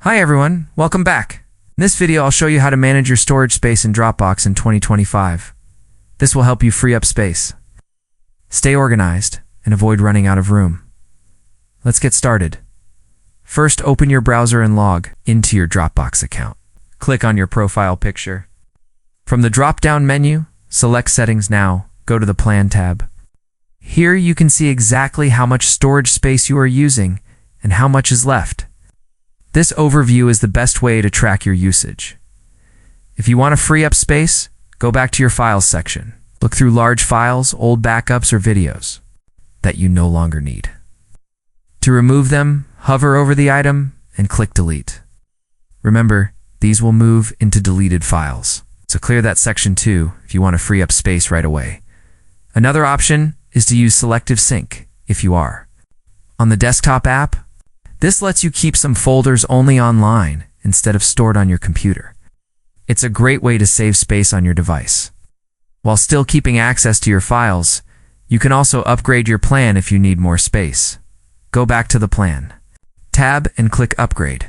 Hi everyone, welcome back. In this video, I'll show you how to manage your storage space in Dropbox in 2025. This will help you free up space, stay organized, and avoid running out of room. Let's get started. First, open your browser and log into your Dropbox account. Click on your profile picture. From the drop-down menu, select Settings Now, go to the Plan tab. Here you can see exactly how much storage space you are using and how much is left. This overview is the best way to track your usage. If you want to free up space, go back to your Files section. Look through large files, old backups, or videos that you no longer need. To remove them, hover over the item and click Delete. Remember, these will move into deleted files, so clear that section too if you want to free up space right away. Another option is to use Selective Sync if you are on the desktop app. This lets you keep some folders only online instead of stored on your computer. It's a great way to save space on your device. While still keeping access to your files, you can also upgrade your plan if you need more space. Go back to the Plan tab and click Upgrade.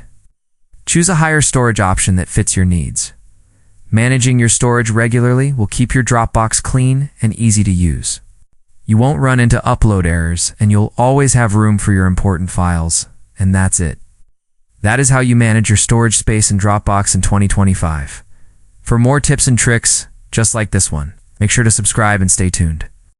Choose a higher storage option that fits your needs. Managing your storage regularly will keep your Dropbox clean and easy to use. You won't run into upload errors, and you'll always have room for your important files. And that's it. That is how you manage your storage space in Dropbox in 2025. For more tips and tricks just like this one, make sure to subscribe and stay tuned.